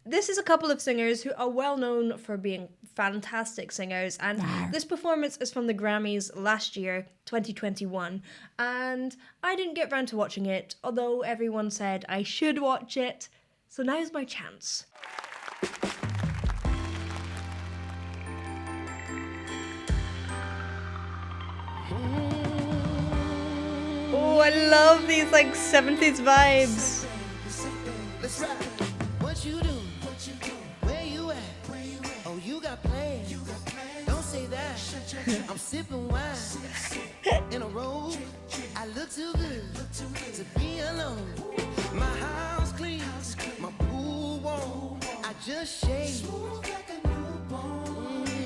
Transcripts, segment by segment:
this is a couple of singers who are well known for being fantastic singers, and this performance is from the Grammys last year, 2021, and I didn't get round to watching it, although everyone said I should watch it, so now's my chance. Oh, I love these like 70s vibes. Let's ride. What you do? Where you at? Oh, you got plans. Don't say that. I'm sipping wine in a robe. I look too good to be alone. My house clean, my pool warm. I just shaved.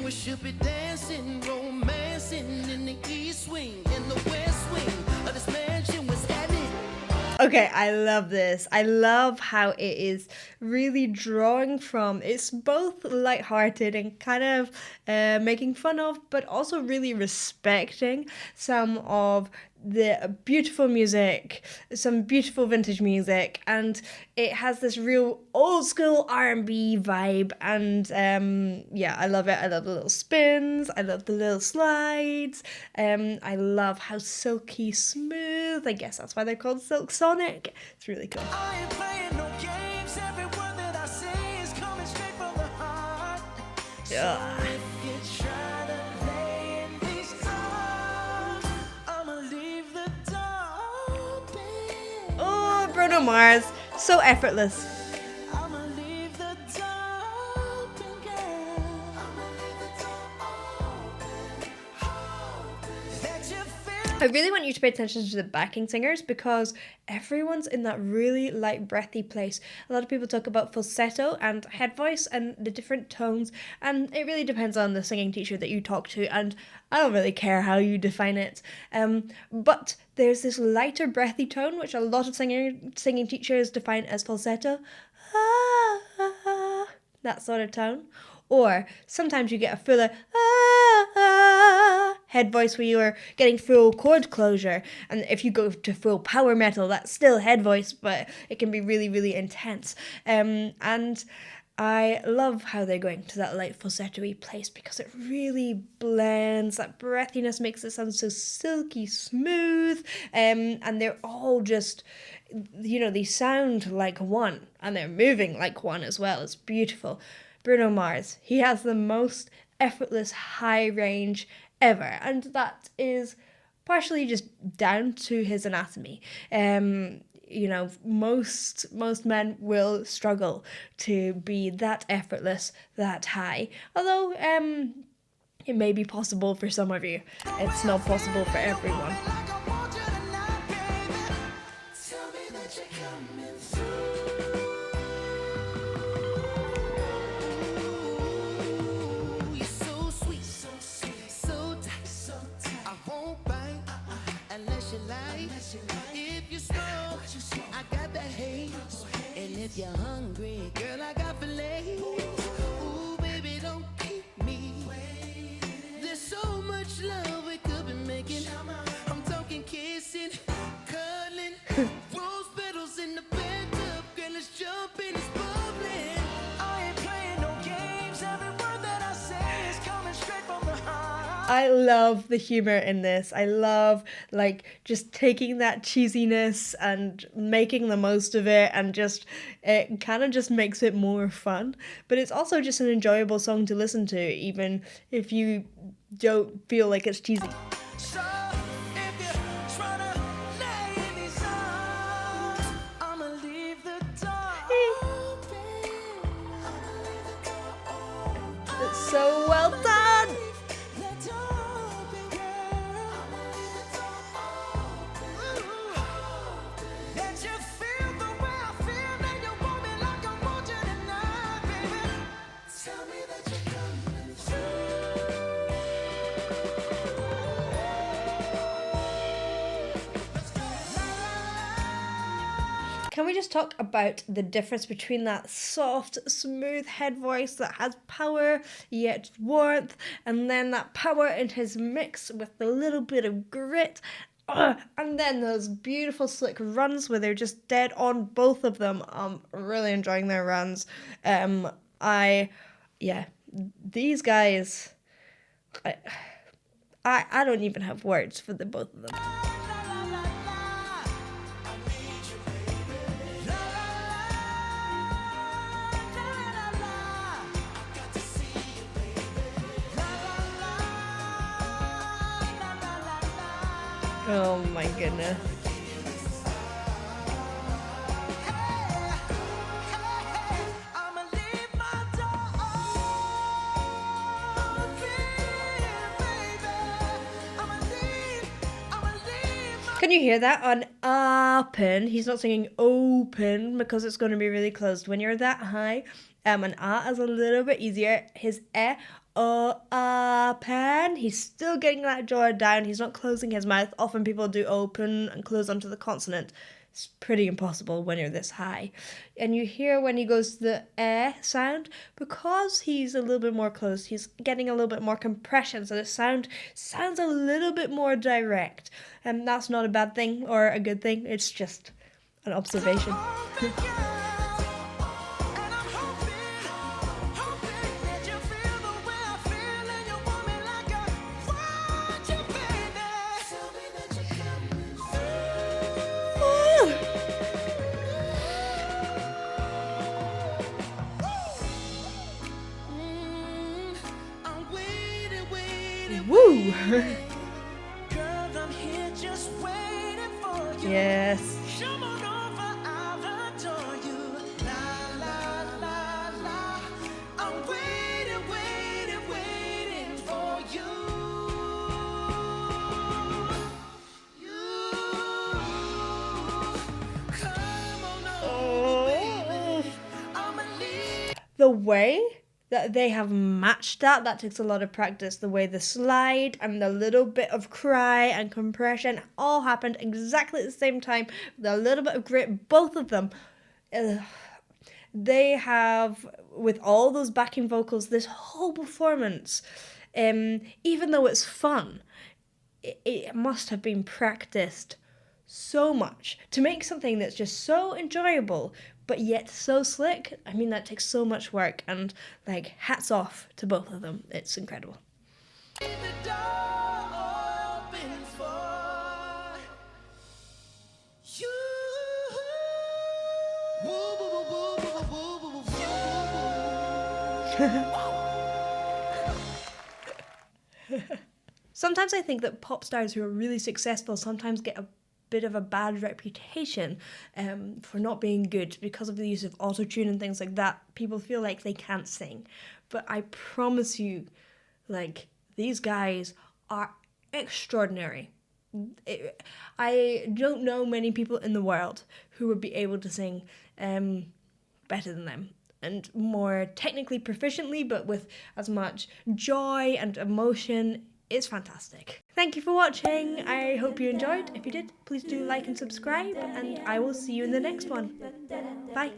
We should be dancing, romancing in the east wing, in the west wing of this mansion. What's happening? Okay, I love this. I love how it is really drawing from, it's both lighthearted and kind of making fun of, but also really respecting some of the beautiful music, some beautiful vintage music, and it has this real old school R&B vibe, and yeah, I love it. I love the little spins, I love the little slides, I love how silky smooth, I guess that's why they're called Silk Sonic. It's really cool. I ain't playing no games. Every word that I say is coming straight from the heart. Yeah. So if you try to play in these arms, I'ma leave the door open. Oh, Bruno Mars, so effortless. I'ma leave the door open, girl. I'ma leave the door open. That you feel. I really want you to pay attention to the backing singers because everyone's in that really light, breathy place. A lot of people talk about falsetto and head voice and the different tones, and it really depends on the singing teacher that you talk to, and I don't really care how you define it. But there's this lighter, breathy tone, which a lot of singing teachers define as falsetto. That sort of tone. Or sometimes you get a fuller head voice where you are getting full chord closure. And if you go to full power metal, that's still head voice, but it can be really, really intense. And I love how they're going to that light falsetto-y place because it really blends. That breathiness makes it sound so silky smooth. And they're all just, you know, they sound like one and they're moving like one as well. It's beautiful. Bruno Mars, he has the most effortless high range ever, and that is partially just down to his anatomy. You know, most men will struggle to be that effortless, that high. Although it may be possible for some of you, it's not possible for everyone. If you're hungry, girl, I got fillets. Ooh, baby, don't keep me waiting. There's so much love we could be making. I'm talking kissing, cuddling, rose petals in the bathtub. Girl, let's jump in, it's bubbling. I ain't playing no games. Every word that I say is coming straight from the heart. I love the humor in this. I love like just taking that cheesiness and making the most of it, and just it kind of just makes it more fun. But it's also just an enjoyable song to listen to, even if you don't feel like it's cheesy. So if you're trying to lay in these arms, I'ma leave the door open. I'ma leave the door open. It's so well done. The door open, girl. I'ma leave the door open. That you feel the way I feel, and you want me like I want you tonight, baby. Tell me that you're coming through. Can we just talk about the difference between that soft, smooth head voice that has power yet warmth, and then that power in his mix with a little bit of grit And then those beautiful slick runs where they're just dead on, both of them. I'm really enjoying their runs. Yeah, these guys, I don't even have words for the both of them. Oh my goodness. Can you hear that on open? He's not singing open because it's going to be really closed. When you're that high, an A is a little bit easier. His open. He's still getting that jaw down. He's not closing his mouth. Often people do open and close onto the consonant. It's pretty impossible when you're this high. And you hear when he goes to the sound, because he's a little bit more closed, he's getting a little bit more compression, so the sound sounds a little bit more direct. And that's not a bad thing or a good thing, it's just an observation. Woo! Yes. The way that they have matched that takes a lot of practice. The way the slide and the little bit of cry and compression all happened exactly at the same time with a little bit of grit, both of them. They have, with all those backing vocals, this whole performance, even though it's fun, it must have been practiced so much to make something that's just so enjoyable but yet so slick. I mean, that takes so much work, and like, hats off to both of them. It's incredible. Sometimes I think that pop stars who are really successful sometimes get a bit of a bad reputation for not being good because of the use of autotune and things like that. People feel like they can't sing. But I promise you, like, these guys are extraordinary. I don't know many people in the world who would be able to sing better than them, and more technically proficiently, but with as much joy and emotion. It's fantastic. Thank you for watching. I hope you enjoyed. If you did, please do like and subscribe, and I will see you in the next one. Bye.